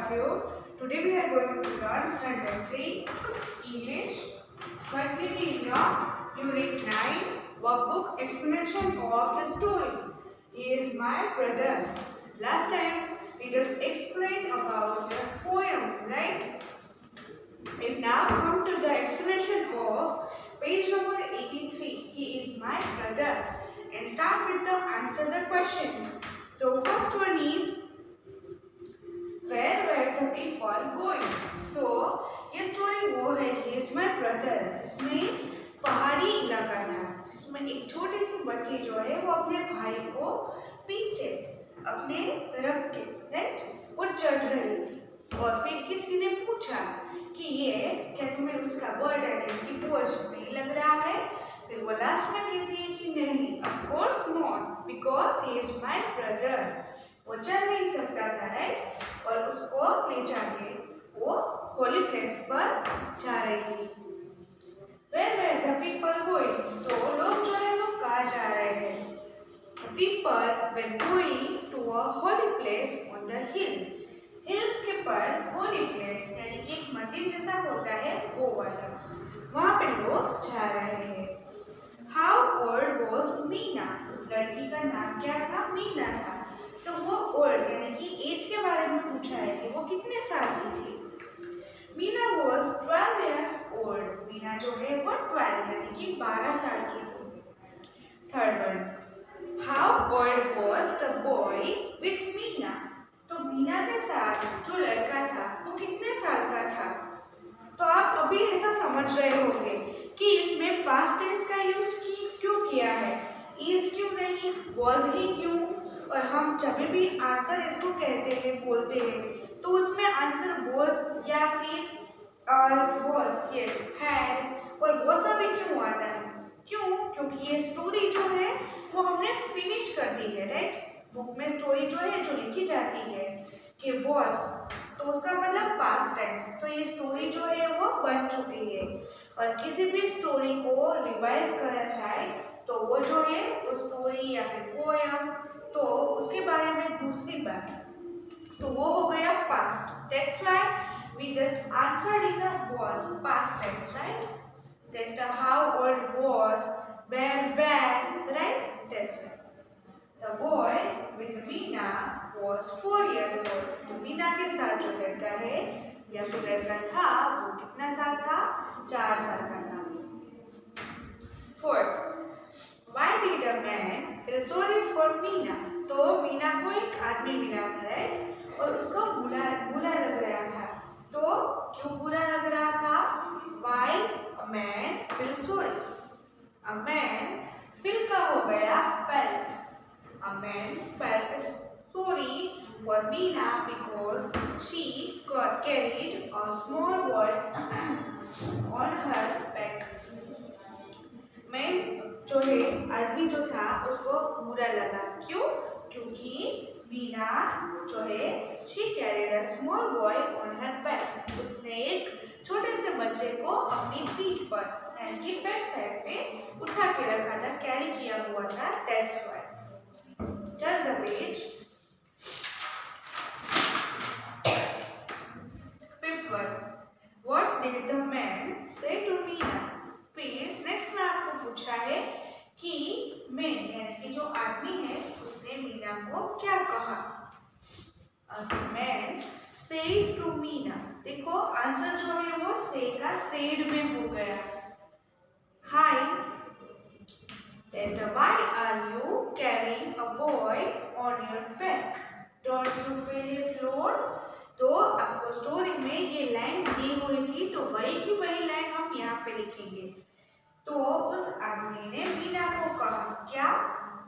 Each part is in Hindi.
of you. Today we are going to learn Standard 3 English Wikipedia Unit 9 Workbook Explanation of the Story. He is my brother. Last time we just explained about the poem, right? And now come to the explanation of page number 83. He is my brother. And start with the answer the questions. So first one is, where were the people going? So ये स्टोरी वो है, he is my brother, जिसमें पहाड़ी इलाका था, जिसमें एक छोटी सी बच्ची जो है वो अपने भाई को पीछे अपने रख के राइट वो चढ़ रही थी। और फिर किसी ने पूछा कि ये क्या तुम्हें उसका बर्डन की बोझ नहीं लग रहा है? फिर वो लास्ट में कहती है कि नहीं, of course not, because he is my brother. वो चल नहीं सकता था राइट, और उसको ले जाके वो होली प्लेस पर जा रही थी। Where were the people going? तो लोग जो है वो कहाँ जा रहे हैं? The people were going to a holy place on the hill. Hills के पर holy place यानी कि एक मंदिर जैसा होता है वो वाला, वहाँ पे लोग जा रहे हैं। How old was Meena? उस लड़की का नाम क्या था? मीना था। तो वो ओल्ड यानी कि एज के बारे में पूछा है कि वो कितने साल की थी। Meena was 12 years old. Meena जो है वो 12 यानी कि 12 साल की थी। Third one, how old was the boy with Meena? तो मीना के साथ जो लड़का था वो कितने साल का था? तो आप अभी ऐसा समझ रहे होंगे कि इसमें पास्ट टेंस का यूज क्यों किया है, इज क्यों नहीं, was ही क्यों? और हम जब भी आंसर इसको कहते हैं बोलते हैं तो उसमें आंसर was या फिर was यस had और वो सब क्यों आता है? क्यों? क्योंकि ये स्टोरी जो है वो हमने फिनिश कर दी है राइट। बुक में स्टोरी जो है जो लिखी जाती है कि was, तो उसका मतलब पास्ट टेंस। तो ये स्टोरी जो है वो बन चुकी है, और किसी भी स्टोरी को रिवाइज करा जाए तो वो जो है वो स्टोरी या फिर पोएम तो उसके बारे में दूसरी बात, तो वो हो गया past. That's why we just answered in a was past tense, right? That how old was, when, right? That's right. The boy with Meena was 4 years old. तो मीना के साथ जो लड़का है या फिर लड़का था वो कितना साल था? 4 साल का था। Fourth, why did a man feel sorry for Meena? तो मीना को एक आदमी मिला था राइट, और उसको बुरा लग रहा था। तो क्यों बुरा लग रहा था? Why a man feel sorry? A man feel का हो गया felt. A man felt sorry for Meena because she carried a small boy on her back. मैं जो है आदमी जो था उसको बुरा लगा, क्यों? क्योंकि मीना जो है she carried a small boy on her back. उसने एक छोटे से बच्चे को अपनी पीठ पर यानी कि बैक साइड पे उठा के रखा था, कैरी किया हुआ था। That's why. Turn the page. Fifth one. What did the man say to Meena? फिर नेक्स्ट में आपको पूछा है कि मैन यानी कि जो आदमी है उसने मीना को क्या कहा? मैन said to मीना, देखो आंसर जो है वो से का said में हो गया। हाय, that why are you carrying a boy on your back? Don't you feel his load? तो आपको स्टोरी में ये लाइन दी हुई थी तो वही की वही लाइन हम यहाँ पे लिखेंगे। तो उस आदमी ने मीना को कहा क्या?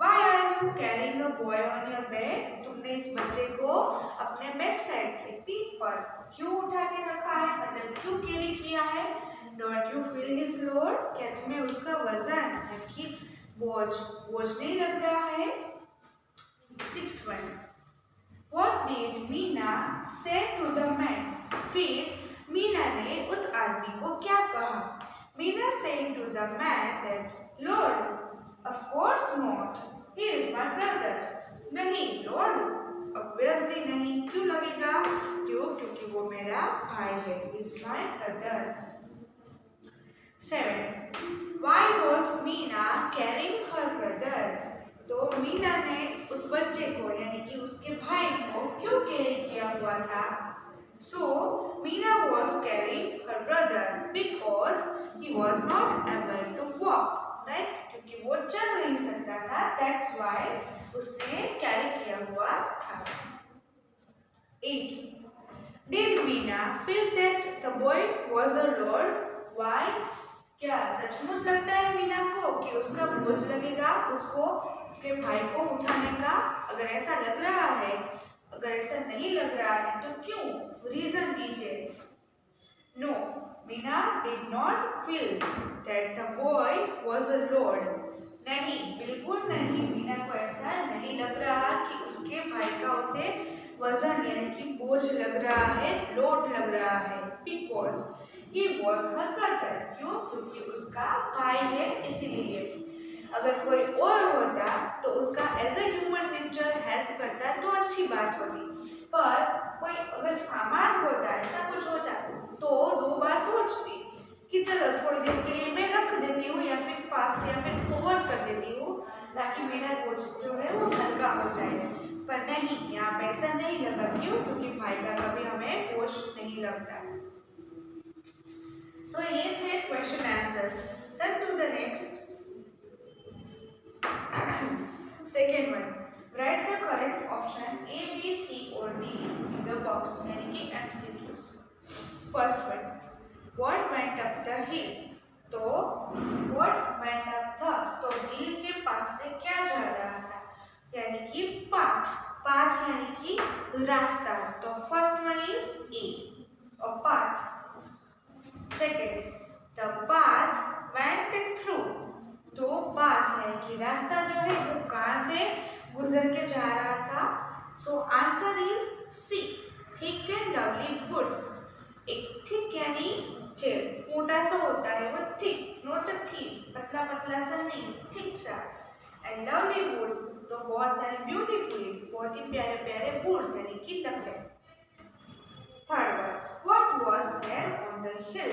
Why are you carrying a boy on your back? तुमने इस बच्चे को अपने बैक साइड पे पीठ पर क्यों उठा के रखा है, मतलब क्यों कैरी किया है? Don't you feel his load? क्या तुम्हें उसका वजन कि बोझ नहीं लग रहा है? 6th one. What did Meena say to the man? फिर मीना ने उस आदमी को क्या कहा? Meena said to the man that, Lord, of course not. He is my brother. नहीं, Lord, obviously नहीं। क्यों लगेगा? क्यों? क्योंकि मेरा भाई है, is my brother. 7. Why was Meena carrying her brother? तो मीना ने उस बच्चे को यानी कि उसके भाई को क्यों कैरी किया हुआ था? So Meena was carrying her brother because he was not able to walk, right? क्योंकि वो चल नहीं सकता था, that's why उसने कैरी किया हुआ था। 8. Did Meena feel that the boy was a lord? Why? क्या सचमुच लगता है मीना को कि उसका बोझ लगेगा उसको उसके भाई को उठाने का? अगर ऐसा लग रहा है, अगर ऐसा नहीं लग रहा है तो क्यों? रीजन दीजिए। No, Meena did not feel that the boy was a lord. नहीं, बिल्कुल नहीं, मीना को ऐसा नहीं लग रहा कि उसके भाई का उसे वजन यानी कि बोझ लग रहा है, लोड लग रहा है। Because he was her brother। क्यों? क्योंकि उसका भाई है, इसीलिए। अगर कोई और होता तो उसका as a human nature help करता तो अच्छी बात होती, पर कोई अगर सामान होता ऐसा कुछ होता तो 2 बार सोचती कि चलो थोड़ी देर के लिए मैं रख देती हूँ या फिर पास या फिर फॉरवर्ड कर देती हूँ ताकि मेरा बोझ जो है वो हल्का हो जाए। पर नहीं, यहाँ पे ऐसा नहीं लगा। क्यों? क्योंकि भाई का कभी हमें बोझ नहीं लगता। So ये थे question answers. Turn to the next. Second one. Write the correct option A, B, C or D in the box. यानी कि MCQs. First one. What went up the hill? तो what went up the तो hill के पास से क्या जा रहा था? यानी कि path. Path यानी कि रास्ता। तो first one is A. A path. Second, the path went through. तो path यानी कि रास्ता जो है वो कहाँ से गुजर के जा रहा था? So answer is C. Thick and lovely woods. एक thick यानी मोटा सा होता है वो thick, not a thick, पतला पतला सा नहीं, thick सा। And lovely woods तो बहुत सारे beautifully, बहुत ही प्यारे प्यारे woods यानी कि लकड़े। Third one, what was there on the hill?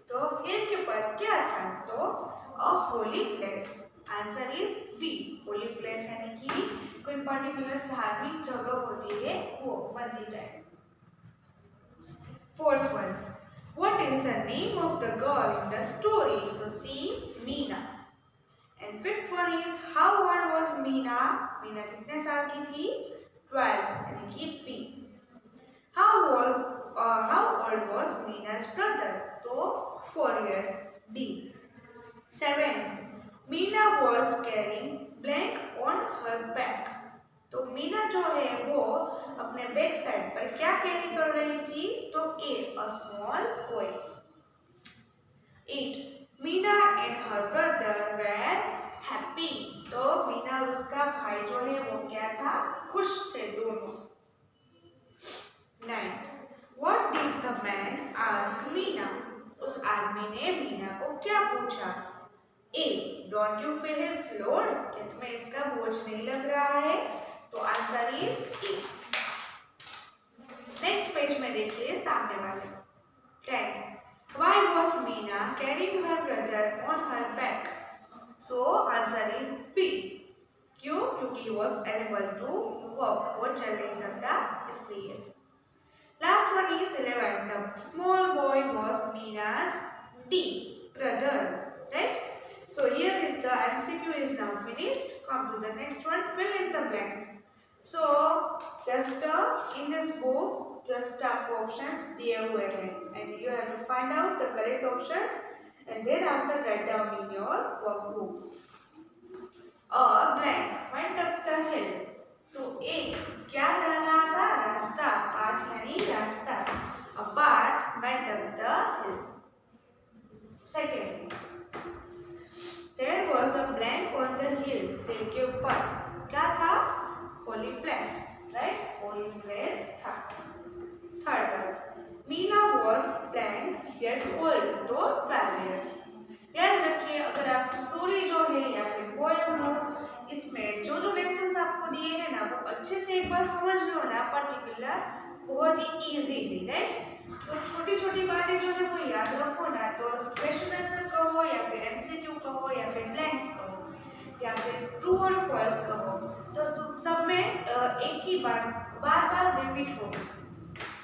तो hill के ऊपर क्या था? तो a holy place. Answer is B. Holy place यानी कि कोई particular धार्मिक जगह होती है वो मंदिर है। Fourth one, what is the name of the girl in the story? So C. Meena. And fifth one is how old was Meena? Meena कितने साल की थी? 12 यानी कि B. How old was Meena's brother? तो 4 years. D. 7. Meena was carrying blank on her back. तो मीना जो है वो अपने बैक साइड पर क्या कैरी कर रही थी? तो A small boy. 8. Meena and her brother were happy. तो मीना और उसका भाई जो है वो क्या था? खुश थे दोनों। 9. What did the man ask Meena? उस आदमी ने मीना को क्या पूछा? A. Don't you feel his load? क्या तुम्हें इसका बोझ नहीं लग रहा है? तो answer is A. Next page में देखिए सामने वाले 10. Why was Meena carrying her brother on her back? So answer is B. क्यों? क्योंकि he was unable to walk. वो चल नहीं सकता इसलिए। Last one is 11. The small boy was Meena's D. brother. Right? So here is the MCQ is now finished. Come to the next one. Fill in the blanks. So just in this book, just options दिए हुए हैं, and you have to find out the correct options, and then after write down in your workbook. A blank went up the hill. तो एक क्या जा रहा था? रास्ता, path यानी रास्ता. A path went up the hill. Second, there was a blank on the hill. हिल के ऊपर क्या था? Holy place, right? Holy place था. Third one, Meena was blank years old. तो 12 years. याद रखिए, अगर आप स्टोरी जो है या फिर पोएम हो, इसमें जो जो लेसन्स आपको दिए हैं ना वो अच्छे से एक बार समझ लो ना, पर्टिकुलर मतलब बहुत ही इजीली, राइट। तो छोटी छोटी बातें जो है वो याद रखो ना, तो क्वेश्चन आंसर कहो या फिर एमसीक्यू कहो या फिर ब्लैंक्स कहो या फिर ट्रू और फॉल्स कहो, तो सब में एक ही बात बार बार रिपीट होगी,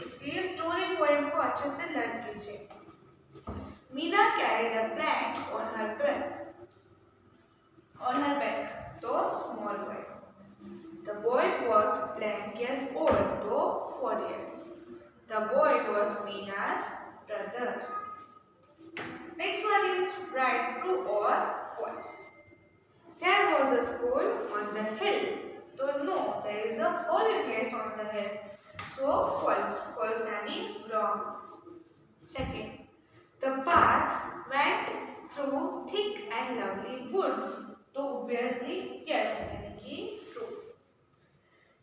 इसलिए स्टोरी पोएम को अच्छे से लर्न कीजिए। Meena carried a plank on her back, तो small boy. The boy was blank years old, तो 4 years. The boy was Meena's brother. Next one is write true or false. There was a school on the hill. So no, there is a holy place on the hill. So false. False meaning wrong. Second, the path went through thick and lovely woods. So obviously yes, meaning ki true.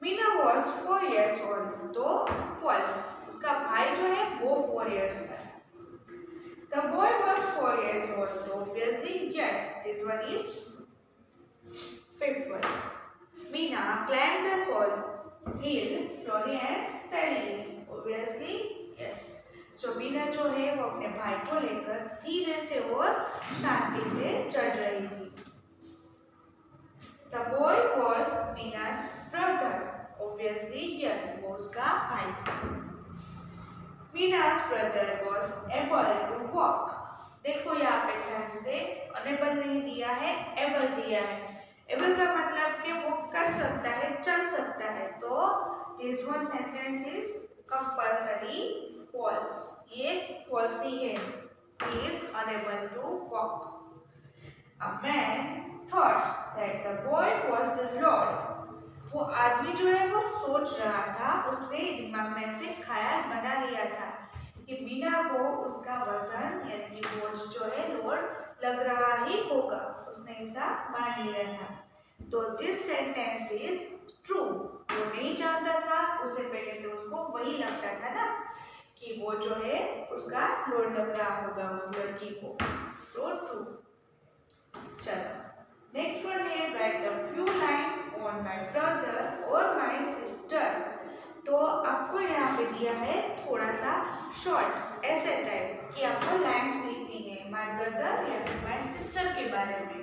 Meena was 4 years old. तो false. उसका भाई जो है वो 4 years का है. The boy was 4 years old. तो obviously yes, this one is true. Fifth one. Meena climbed the hill slowly and steadily. Obviously yes. So Meena जो है वो अपने भाई को लेकर धीरे से और शांति से चढ़ रही थी. The boy was Meena's brother. Obviously yes, वो उसका भाई था. Meena's brother was able to walk. देखो यहाँ पे ध्यान से unable नहीं दिया है, able दिया है. able का मतलब कि वो कर सकता है, चल सकता है. तो this one sentence is compulsory false. ये false ही है. He is unable to walk. A man thought that the boy was a lord. वो आदमी जो है वो सोच रहा था, उसने दिमाग में से ख्याल बना लिया था कि मीना को उसका वजन यानी कि बोझ जो है लोड लग रहा ही होगा. उसने ऐसा मान लिया था. तो दिस सेंटेंस इज ट्रू. वो नहीं जानता था, उससे पहले तो उसको वही लगता था ना कि वो जो है उसका लोड लग रहा होगा उस लड़की को. So true. चलो नेक्स्ट वन है right a few lines on my brother और माय सिस्टर. तो आपको यहाँ पे दिया है थोड़ा सा शॉर्ट ऐसे टाइप कि आपको लाइन्स लिखनी है माय ब्रदर या फिर माय सिस्टर के बारे में.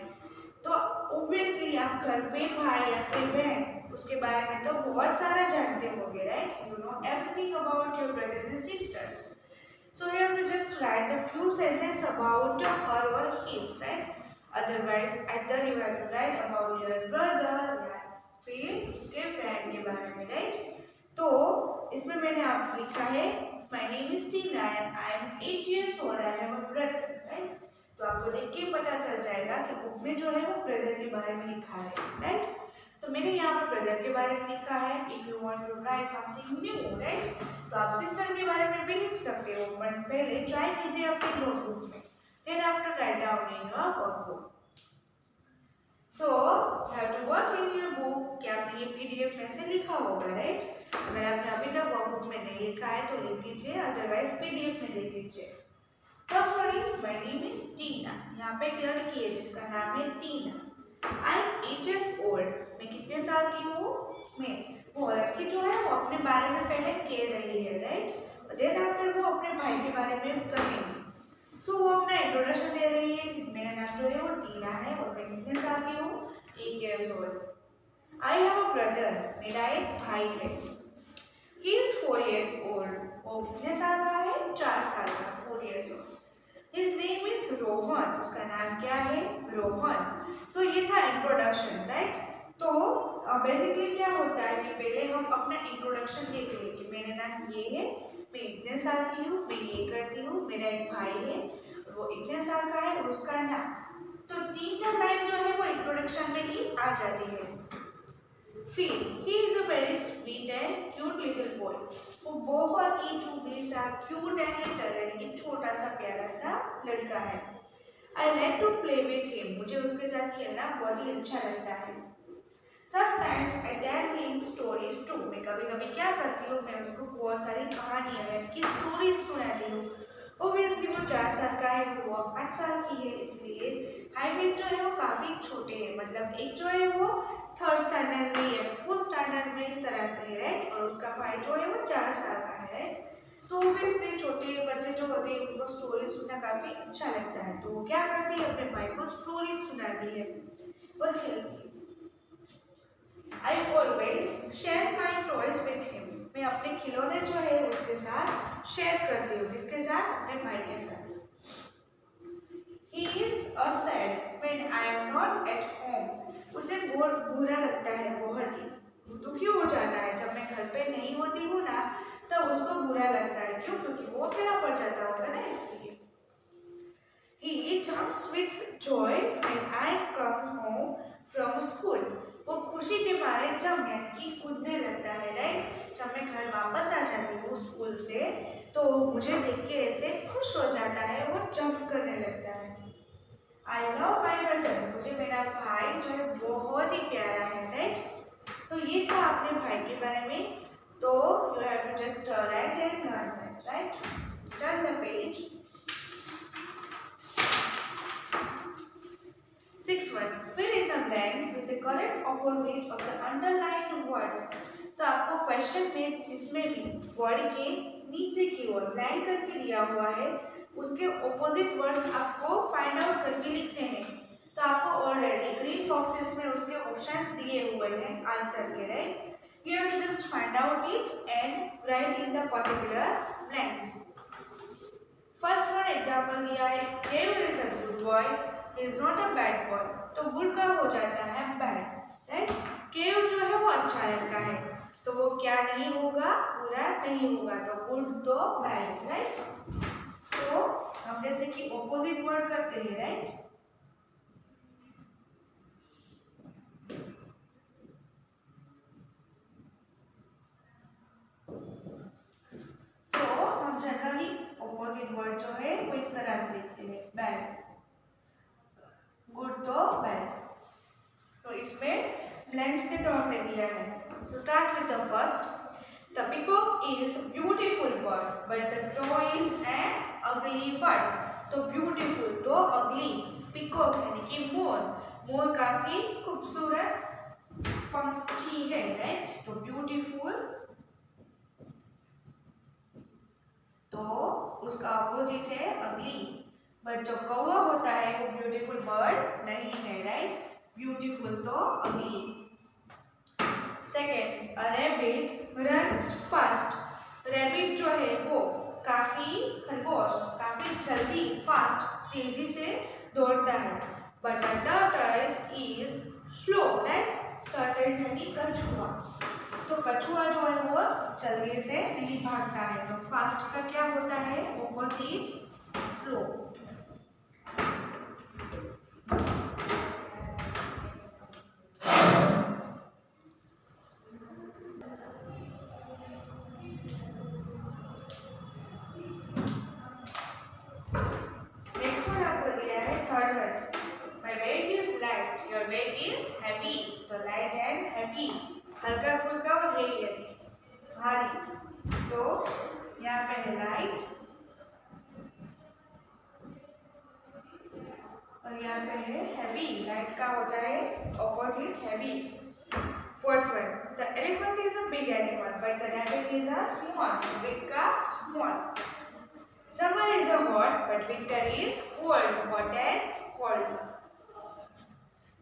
तो ऑब्वियसली आप घर पे भाई या फिर बहन उसके बारे में तो बहुत सारा जानते होंगे, right. You know everything about your brother and sisters. So you have to just write a few sentences about her or his, right? Otherwise, either you have to write about your brother या फिर उसके फ्रेंड के बारे में, right? तो इसमें मैंने आप लिखा है My name is Tina and I am 8 years old. I have a brother, right? तो आपको देख के पता चल जाएगा कि बुक में जो है वो ब्रदर के बारे में लिखा है, राइट. तो मैंने यहाँ पर ब्रदर के बारे में लिखा है. If you want to write something new, right, तो आप सिस्टर के बारे में भी लिख सकते हो, बट पहले ट्राई कीजिए अपनी नोटबुक में, then after write down in your workbook. So you have to watch in your book कि आपने ये पीडीएफ में से लिखा होगा, राइट. अगर आपने अभी तक वर्कबुक में नहीं लिखा है तो लिख दीजिए, अदरवाइज पीडीएफ में लिख दीजिए. First one is my name is Tina. यहाँ पे एक लड़की है जिसका नाम है Tina. I am 8 years old. मैं कितने साल की हूँ? मैं. वो लड़की जो है वो अपने बारे में पहले कह रही है, राइट. देन आफ्टर वो अपने भाई के बारे में कहेंगी. सो वो अपना इंट्रोडक्शन दे रही है कि मेरा नाम जो है वो टीना है और मैं कितने साल की हूँ? 8 years old. I have a brother. मेरा एक भाई है. He is 4 years old. वो कितने साल का है? 4 साल का. 4 years old. His name is Rohan. उसका नाम क्या है? रोहन. तो ये था इंट्रोडक्शन, राइट. तो बेसिकली क्या होता है कि पहले हम अपना इंट्रोडक्शन देते हैं कि मेरा नाम ये है, मैं इतने साल की हूँ, मैं ये करती हूँ, मेरा एक भाई है वो इतने साल का है और उसका नाम. तो 3-4 लाइन जो है वो इंट्रोडक्शन में ही आ जाती है. फिर he is a very sweet and cute little boy. वो बहुत ही चुबली सा क्यूट एंड लिटिल यानी कि छोटा सा प्यारा सा लड़का है. I like to play with him. मुझे उसके साथ खेलना बहुत ही अच्छा लगता है. Sometimes I tell him stories too. मैं कभी कभी क्या करती हूँ, मैं उसको बहुत सारी कहानियाँ यानी कि स्टोरीज सुनाती हूँ. ऑब्वियसली वो 4 साल का है, वो 8 साल की है, इसलिए हाइट जो है वो काफ़ी छोटे हैं, मतलब एक जो है वो 3rd स्टैंडर्ड में या 4th स्टैंडर्ड में इस तरह से है, राइट, और उसका भाई जो है वो 4 साल का है, राइट। तो ऑब्वियसली छोटे बच्चे जो होते हैं उनको स्टोरी सुनना काफी अच्छा लगता है, तो वो क्या करती है, अपने भाई को स्टोरी सुनाती है और खेलती है। I always share my toys with him. मैं अपने खिलौने जो है उसके साथ शेयर करती हूँ, किसके साथ, अपने भाई के साथ। He is sad when I am not at home. उसे बहुत बुरा लगता है, बहुत ही दुखी हो जाता है जब मैं घर पे नहीं होती हूँ ना, तब उसको बुरा लगता है। क्यों? क्योंकि वो अकेला पड़ जाता होगा ना, इसलिए। He jumps with joy when I come home from school. वो खुशी के मारे जंप यानी कि कूदने लगता है, राइट। जब मैं घर वापस आ जाती हूँ स्कूल से, तो मुझे देख के ऐसे खुश हो जाता है, वो जंप करने लगता है। I love my brother. मुझे मेरा भाई जो है बहुत ही प्यारा है, राइट। तो ये था अपने भाई के बारे में। तो you have to just write and learn that, right? Turn the page. 6.1 Fill in the blanks with the correct opposite of the underlined words. तो आपको क्वेश्चन में जिसमें भी वर्ड के नीचे की ओर लाइन करके दिया हुआ है, उसके ऑपोजिट वर्ड्स आपको फाइंड आउट करके लिखने हैं। तो आपको ऑलरेडी ग्रीन बॉक्सेस में उसके ऑप्शंस दिए हुए हैं आंसर के, right. You have to just find out it and write in the particular blanks. First one example दिया है, Kevin is a good boy, he is not a bad boy. तो गुड का हो जाता है बैड, राइट। केव जो है वो अच्छा लड़का है, तो वो क्या नहीं होगा, बुरा नहीं होगा, तो गुड तो बैड, राइट। तो हम जैसे कि ऑपोजिट वर्ड करते हैं, राइट। सो हम जनरली ऑपोजिट वर्ड जो है वो इस तरह से लिखते हैं, बैड, गुड तो बैड। तो इसमें ब्लैंक्स के तौर पे दिया है। So start with the first. The peacock is beautiful bird, but the crow is an ugly bird. तो beautiful तो ugly, peacock यानी कि मोर, मोर काफी खूबसूरत पंछी है, राइट। तो beautiful तो उसका ऑपोजिट है ugly, बट जो कौवा होता है वो ब्यूटीफुल बर्ड नहीं है, राइट। ब्यूटीफुल तो ugly। Second, a rabbit runs fast. Rabbit जो है वो काफी, खरगोश काफी जल्दी, फास्ट तेजी से दौड़ता है। But a tortoise is slow, right. tortoise यानी कछुआ, तो कछुआ जो है वो जल्दी से नहीं भागता है। तो फास्ट का क्या होता है ऑपोजिट, स्लो। हल्का फुल्का और हेवी है, भारी। तो यहाँ पे है लाइट और यहाँ पे है हैवी। लाइट का होता है opposite heavy. Fourth one, the elephant is a big animal but the rabbit is a small. Big का small. Summer is a hot but winter is cold. Hot and cold.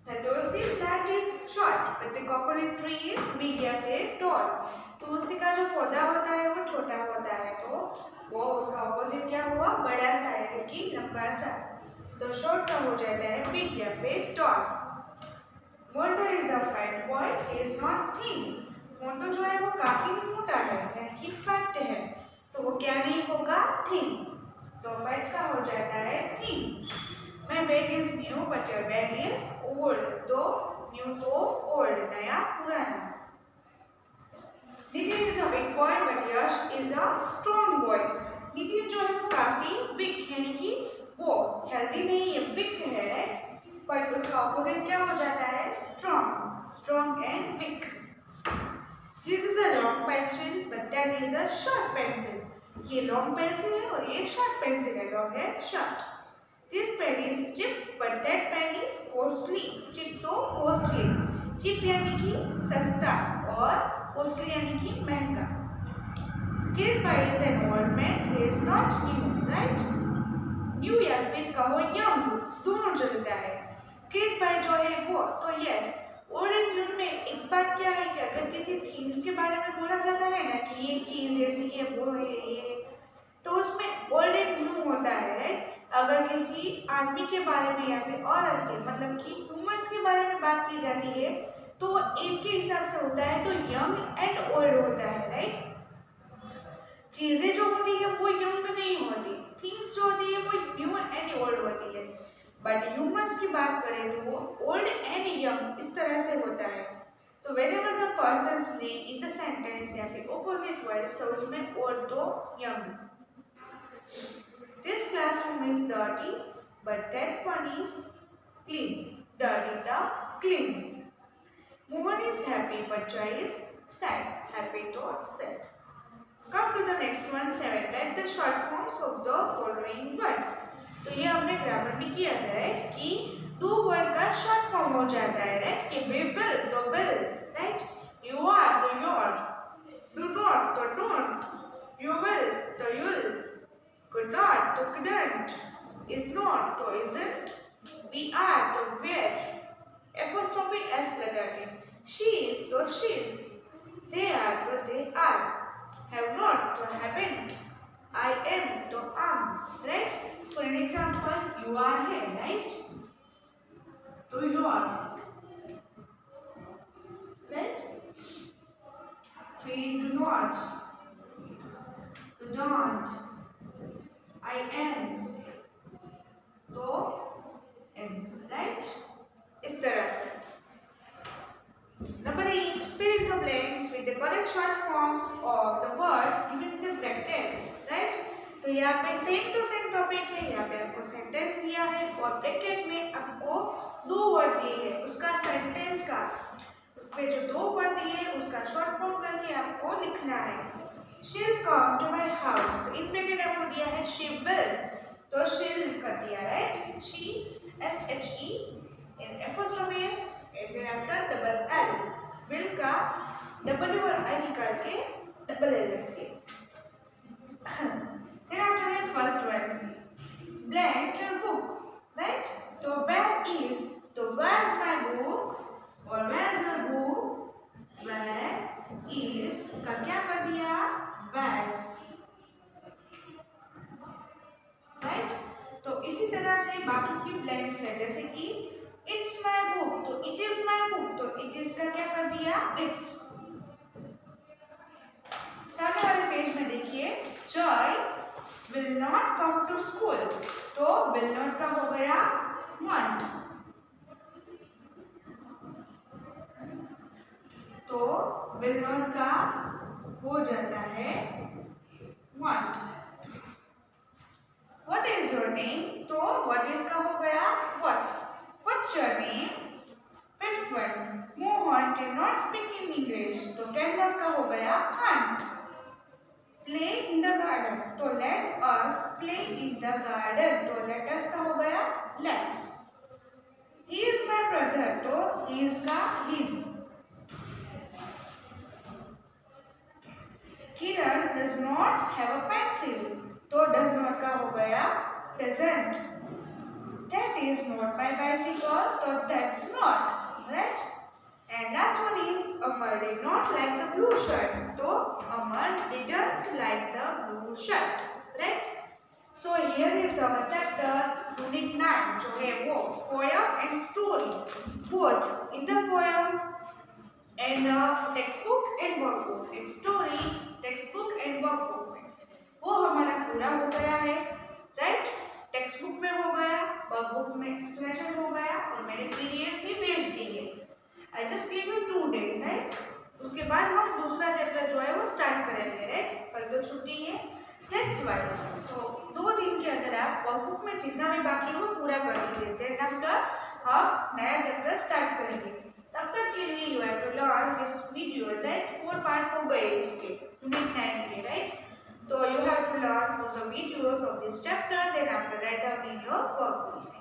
The tulsi plant is short, but the coconut tree is big या फिर tall. तुलसी का जो पौधा होता है वो छोटा होता है, तो वो उसका ऑपोजिट क्या हुआ, बड़ा सा है कि लंबा सा। तो शॉर्ट का हो जाता है बिग या फिर tall. Mondo is a fat boy, he is not thin. Monte जो है वो काफी मोटा है यानी कि फैट है, तो वो क्या नहीं होगा, thin. तो फैट का हो जाता है thin. My bag is new but your bag is old. तो new तो old, नया पुराना। Nitin is a big boy but Yash is a strong boy. Nitin जो है वो काफी weak यानी कि वो healthy नहीं है, weak है, right? but उसका opposite क्या हो जाता है, strong, strong and weak. This is a long pencil but that is a short pencil. ये long pencil है और ये short pencil है, long है short. This pen is cheap but that pen is costly. cheap तो चीप यानी कि सस्ता और कॉस्टली यानी कि महंगा। किरपा is an old man, he is not new, right. New या फिर कहो यंग, दोनों चलता है। किरपा जो है वो तो यस। ओल्ड एंड न्यू में एक बात क्या है कि अगर किसी थिंग्स के बारे में बोला जाता है ना कि ये चीज ऐसी है, वो है ये, तो उसमें ओल्ड एंड न्यू होता है, राइट। अगर किसी आदमी के बारे में या फिर औरत के मतलब कि ह्यूमंस के बारे में बात की जाती है तो एज के हिसाब से होता है, तो यंग एंड ओल्ड होता है, राइट। चीजें जो होती है वो यंग नहीं होती, थिंग्स जो होती है वो न्यू एंड ओल्ड होती है। बट ह्यूमंस की बात करें तो वो ओल्ड एंड यंग इस तरह से होता है। तो whenever the person's name in the sentence या फिर opposite words तो उसमें old तो young। This classroom is dirty but that one is clean। Dirty the clean। Mohan is happy but Joy is sad। Happy तो sad। Come to the next one 7। Write the short forms of the following words। तो ये हमने ग्रामर में किया था, राइट, कि दो वर्ड का शॉर्ट फॉर्म हो जाता है, राइट, कि वी विल तो विल, राइट, यू आर तो योर, डू नॉट तो डोंट, यू विल तो यूल, कुड नॉट तो कुडंट, इज नॉट तो इजंट, वी आर तो वेयर, एपोस्ट्रोफी एस लगा के, शी इज तो शीज, दे आर तो दे आर, हैव नॉट तो हैवंट, I am तो am, right? For an example, you are here, right? तो you are, right? We do not, to don't, I am, तो am, right? इस तरह से। Number 8, fill in the blanks with the correct short forms of the words given in the brackets, right? तो यहाँ पे सेम टू सेम टॉपिक है, यहाँ पे आपको सेंटेंस दिया है और ब्रैकेट में आपको दो वर्ड दिए हैं, उसका सेंटेंस का, उस पे जो दो वर्ड दिए हैं उसका शॉर्ट फॉर्म करके आपको लिखना है। She'll come to my house, तो इन ब्रैकेट आपको दिया है she will, तो she'll कर दिया, right? She, S-H-E, in apostrophe S, and then after double L, will का W और I निकाल के double L रख दिए। Then after that first one, blank your book, right? तो where is, तो where's my book और where's your book, where is का क्या कर दिया, where's, right? तो इसी तरह से बाकी की blanks है, जैसे कि it's my book तो it is my book, तो it is का क्या कर दिया, it's। सामने वाले पेज में देखिए, Joy will not come to school, तो will not का हो गया want, तो will not का हो जाता है want। What is your name, तो what is का हो गया what's। What's your name, fifth one, Mohan cannot speak in English, तो cannot का हो गया can't। Play in the garden, तो let us play in the garden, तो let us का हो गया let's। He is my brother, तो he is का his। Kiran does not have a pencil, तो does not का हो गया doesn't। That is not my bicycle, तो that's not, right? And last one is Amar did not like the blue shirt, तो Amar didn't like the blue shirt, right? So here is our chapter unit 9 जो है वो poem and story, both in the poem and textbook and workbook, and story textbook and workbook में वो हमारा पूरा हो गया है, right? टेक्स्ट बुक में हो गया, वर्कबुक में एक्सप्लेनेशन हो गया और मैंने पीडीएफ भी भेज दी है। I just give you 2 days, right. उसके बाद हम दूसरा चैप्टर जो है वो स्टार्ट करेंगे, राइट। कल तो छुट्टी है, दैट्स व्हाई। तो 2 दिन के अंदर आप वर्कबुक में जितना भी बाकी है वो पूरा कर दीजिए, देन आफ्टर हम नया चैप्टर स्टार्ट करेंगे। तब तक के लिए you have to learn this videos, right. 4 part हो गए इसके यूनिट 9 के, right. So you have to learn all the videos of this chapter, then after that in your workbook.